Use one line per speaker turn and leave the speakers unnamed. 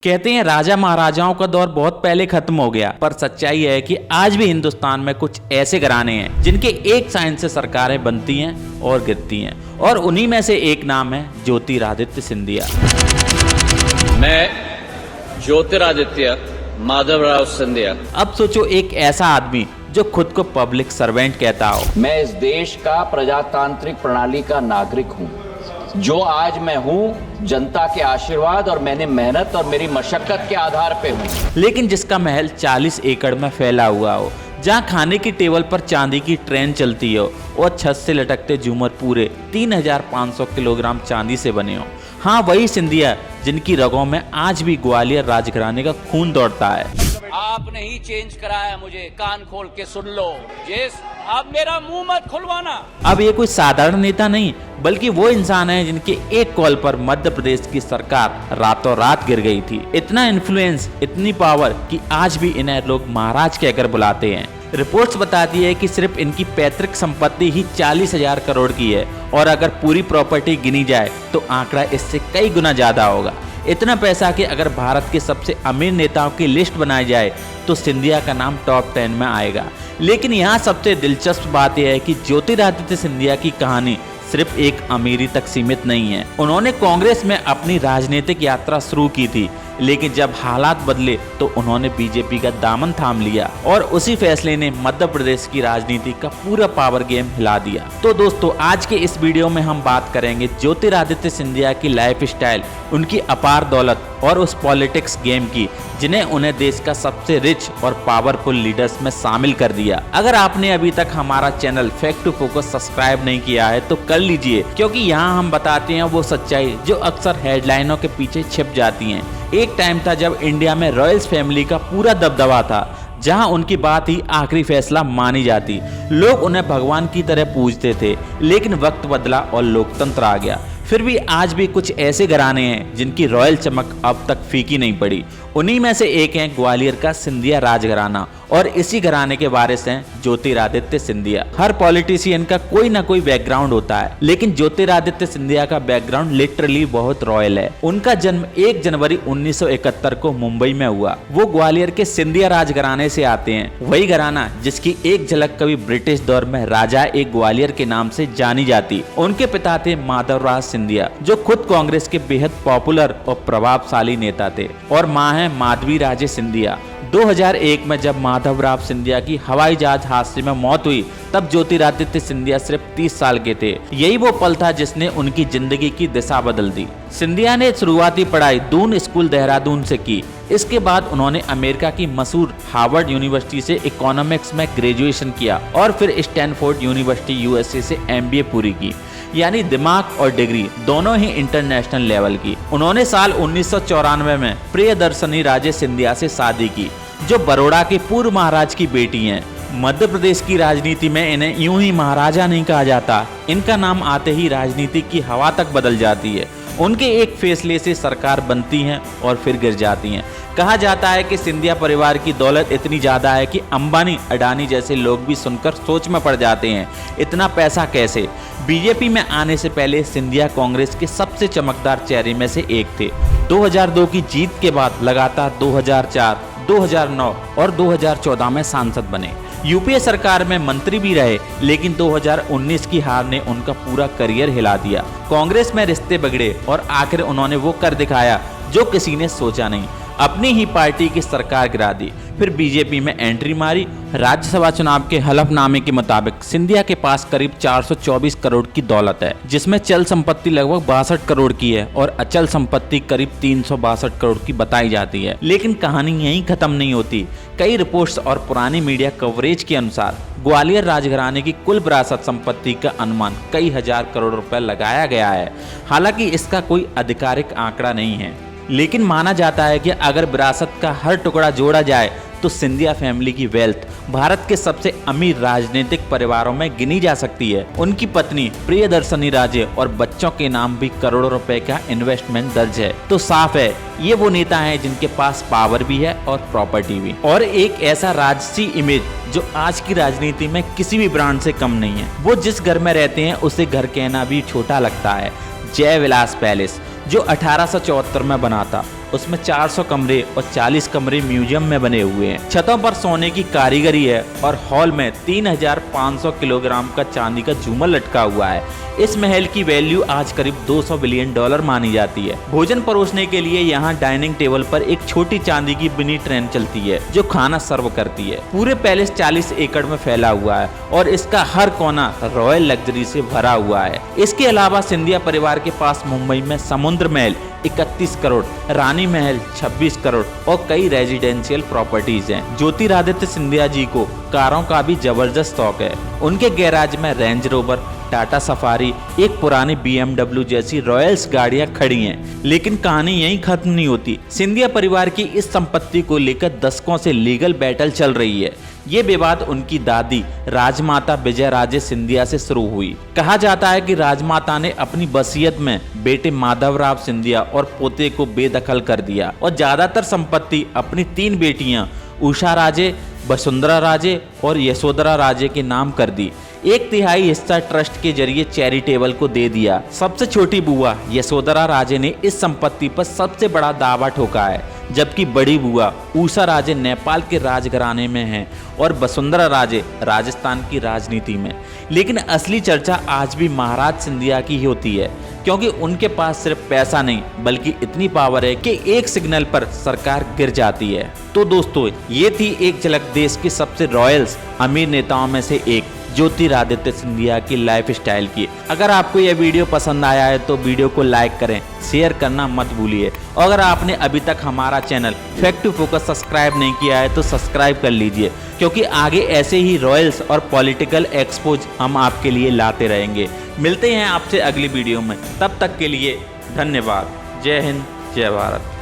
कहते हैं राजा महाराजाओं का दौर बहुत पहले खत्म हो गया, पर सच्चाई है कि आज भी हिंदुस्तान में कुछ ऐसे घराने हैं जिनके एक साइन से सरकारें बनती हैं और गिरती हैं, और उन्हीं में से एक नाम है ज्योतिरादित्य सिंधिया।
मैं ज्योतिरादित्य माधवराव सिंधिया।
अब सोचो, एक ऐसा आदमी जो खुद को पब्लिक सर्वेंट कहता हो।
मैं इस देश का प्रजातांत्रिक प्रणाली का नागरिक हूँ। जो आज मैं हूँ जनता के आशीर्वाद और मैंने मेहनत और मेरी मशक्कत के आधार पे हूँ।
लेकिन जिसका महल 40 एकड़ में फैला हुआ हो, जहाँ खाने की टेबल पर चांदी की ट्रेन चलती हो और छत से लटकते झूमर पूरे 3500 किलोग्राम चांदी से बने हो। हाँ, वही सिंधिया जिनकी रगों में आज भी ग्वालियर राजघराने का खून दौड़ता है।
आपने ही चेंज कराया मुझे, कान खोल के सुन लो। जिस आप मेरा मुंह मत खुलवाना।
अब ये कोई साधारण नेता नहीं, बल्कि वो इंसान है जिनके एक कॉल पर मध्य प्रदेश की सरकार रातों रात गिर गई थी। इतना इन्फ्लुएंस, इतनी पावर कि आज भी इन्हें लोग महाराज कहकर बुलाते हैं। रिपोर्ट्स बताती है कि सिर्फ इनकी पैतृक संपत्ति ही 40,000 करोड़ की है, और अगर पूरी प्रॉपर्टी गिनी जाए तो आंकड़ा इससे कई गुना ज्यादा होगा। इतना पैसा कि अगर भारत के सबसे अमीर नेताओं की लिस्ट बनाई जाए तो सिंधिया का नाम टॉप 10 में आएगा। लेकिन यहाँ सबसे दिलचस्प बात यह है कि ज्योतिरादित्य सिंधिया की कहानी सिर्फ एक अमीरी तक सीमित नहीं है। उन्होंने कांग्रेस में अपनी राजनीतिक यात्रा शुरू की थी, लेकिन जब हालात बदले तो उन्होंने बीजेपी का दामन थाम लिया, और उसी फैसले ने मध्य प्रदेश की राजनीति का पूरा पावर गेम हिला दिया। तो दोस्तों, आज के इस वीडियो में हम बात करेंगे ज्योतिरादित्य सिंधिया की लाइफ स्टाइल, उनकी अपार दौलत और उस पॉलिटिक्स गेम की जिन्हें उन्हें देश का सबसे रिच और पावरफुल लीडर्स में शामिल कर दिया। अगर आपने अभी तक हमारा channel fact to focus subscribe नहीं किया है तो कर लीजिए, क्योंकि यहाँ हम बताते हैं वो सच्चाई जो अक्सर हेडलाइनों के पीछे छिप जाती हैं। एक टाइम था जब इंडिया में रॉयल्स फैमिली का पूरा दबदबा था, जहां उनकी बात ही आखिरी फैसला मानी जाती। लोग उन्हें भगवान की तरह पूजते थे, लेकिन वक्त बदला और लोकतंत्र आ गया। फिर भी आज भी कुछ ऐसे घराने हैं जिनकी रॉयल चमक अब तक फीकी नहीं पड़ी। उन्हीं में से एक है ग्वालियर का सिंधिया राजघराना, और इसी घराने के वारिस हैं ज्योतिरादित्य सिंधिया। हर पॉलिटिशियन का कोई ना कोई बैकग्राउंड होता है, लेकिन ज्योतिरादित्य सिंधिया का बैकग्राउंड लिटरली बहुत रॉयल है। उनका जन्म 1 जनवरी 1971 को मुंबई में हुआ। वो ग्वालियर के सिंधिया राजघराने से आते हैं, वही घराना जिसकी एक झलक कभी ब्रिटिश दौर में राजा एक ग्वालियर के नाम से जानी जाती। उनके पिता थे माधवराव सिंधिया, जो खुद कांग्रेस के बेहद पॉपुलर और प्रभावशाली नेता थे, और माँ है माधवी राजे सिंधिया। 2001 में जब माधवराव सिंधिया की हवाई जहाज हादसे में मौत हुई, तब ज्योतिरादित्य सिंधिया सिर्फ 30 साल के थे। यही वो पल था जिसने उनकी जिंदगी की दिशा बदल दी। सिंधिया ने शुरुआती पढ़ाई दून स्कूल देहरादून से की। इसके बाद उन्होंने अमेरिका की मशहूर हार्वर्ड यूनिवर्सिटी से इकोनॉमिक्स में ग्रेजुएशन किया, और फिर स्टैनफोर्ड यूनिवर्सिटी USA से MBA पूरी की। यानी दिमाग और डिग्री दोनों ही इंटरनेशनल लेवल की। उन्होंने साल 1994 में प्रियदर्शनी राजे सिंधिया से शादी की, जो बड़ौदा के पूर्व महाराज की बेटी हैं। मध्य प्रदेश की राजनीति में इन्हें यूं ही महाराजा नहीं कहा जाता, इनका नाम आते ही राजनीति की हवा तक बदल जाती है। उनके एक फैसले से सरकार बनती है और फिर गिर जाती हैं। कहा जाता है कि सिंधिया परिवार की दौलत इतनी ज्यादा है कि अंबानी, अडानी जैसे लोग भी सुनकर सोच में पड़ जाते हैं, इतना पैसा कैसे। बीजेपी में आने से पहले सिंधिया कांग्रेस के सबसे चमकदार चेहरे में से एक थे। 2002 की जीत के बाद लगातार 2004, 2009 और 2014 में सांसद बने। यूपीए सरकार में मंत्री भी रहे, लेकिन 2019 की हार ने उनका पूरा करियर हिला दिया। कांग्रेस में रिश्ते बिगड़े और आखिर उन्होंने वो कर दिखाया जो किसी ने सोचा नहीं, अपनी ही पार्टी की सरकार गिरा दी। फिर बीजेपी में एंट्री मारी। राज्यसभा चुनाव के हलफनामे के मुताबिक सिंधिया के पास करीब 424 करोड़ की दौलत है, जिसमें चल संपत्ति लगभग 62 करोड़ की है और अचल संपत्ति करीब 362 करोड़ की बताई जाती है। लेकिन कहानी यहीं खत्म नहीं होती। कई रिपोर्ट्स और पुरानी मीडिया कवरेज के अनुसार ग्वालियर राजघराने की कुल विरासत संपत्ति का अनुमान कई हजार करोड़ रुपए लगाया गया है। हालांकि इसका कोई आधिकारिक आंकड़ा नहीं है, लेकिन माना जाता है कि अगर विरासत का हर टुकड़ा जोड़ा जाए तो सिंधिया फैमिली की वेल्थ भारत के सबसे अमीर राजनीतिक परिवारों में गिनी जा सकती है। उनकी पत्नी प्रियदर्शनी राजे और बच्चों के नाम भी करोड़ों रुपए का इन्वेस्टमेंट दर्ज है। तो साफ है, ये वो नेता हैं जिनके पास पावर भी है और प्रॉपर्टी भी, और एक ऐसा राजसी इमेज जो आज की राजनीति में किसी भी ब्रांड से कम नहीं है। वो जिस घर में रहते हैं उसे घर कहना भी छोटा लगता है। जय विलास पैलेस जो 1874 में बना था उसमें 400 कमरे और 40 कमरे म्यूजियम में बने हुए हैं। छतों पर सोने की कारीगरी है और हॉल में 3500 किलोग्राम का चांदी का झूमर लटका हुआ है। इस महल की वैल्यू आज करीब $200 बिलियन मानी जाती है। भोजन परोसने के लिए यहाँ डाइनिंग टेबल पर एक छोटी चांदी की मिनी ट्रेन चलती है जो खाना सर्व करती है। पूरे पैलेस 40 एकड़ में फैला हुआ है और इसका हर कोना रॉयल लग्जरी से भरा हुआ है। इसके अलावा सिंधिया परिवार के पास मुंबई में समुद्र महल 31 करोड़, रानी महल 26 करोड़ और कई रेजिडेंशियल प्रॉपर्टीज हैं। ज्योतिरादित्य सिंधिया जी को कारों का भी जबरदस्त शौक है। उनके गैराज में रेंज रोवर, टाटा सफारी, एक पुरानी BMW जैसी रॉयल्स गाड़ियां खड़ी हैं। लेकिन कहानी यहीं खत्म नहीं होती। सिंधिया परिवार की इस संपत्ति को लेकर दशकों से लीगल बैटल चल रही है। ये विवाद उनकी दादी राजमाता विजयराजे सिंधिया से शुरू हुई। कहा जाता है कि राजमाता ने अपनी वसीयत में बेटे माधवराव सिंधिया और पोते को बेदखल कर दिया और ज्यादातर संपत्ति अपनी 3 बेटियां उषा राजे, वसुंधरा राजे और यशोधरा राजे के नाम कर दी। 1/3 हिस्सा ट्रस्ट के जरिए चैरिटेबल को दे दिया। सबसे छोटी बुआ यशोधरा राजे ने इस संपत्ति पर सबसे बड़ा दावा ठोका है, जबकि बड़ी बुआ उषा राजे नेपाल के राजघराने में हैं और वसुंधरा राजे राजस्थान की राजनीति में। लेकिन असली चर्चा आज भी महाराज सिंधिया की ही होती है, क्योंकि उनके पास सिर्फ पैसा नहीं बल्कि इतनी पावर है कि एक सिग्नल पर सरकार गिर जाती है। तो दोस्तों, ये थी एक झलक देश के सबसे रॉयल्स अमीर नेताओं में से एक ज्योतिरादित्य सिंधिया की लाइफ स्टाइल की। अगर आपको यह वीडियो पसंद आया है तो वीडियो को लाइक करें, शेयर करना मत भूलिए। और अगर आपने अभी तक हमारा channel fact to focus subscribe नहीं किया है तो सब्सक्राइब कर लीजिए, क्योंकि आगे ऐसे ही रॉयल्स और पॉलिटिकल एक्सपोज हम आपके लिए लाते रहेंगे। मिलते हैं आपसे अगली वीडियो में, तब तक के लिए धन्यवाद। जय हिंद, जय भारत।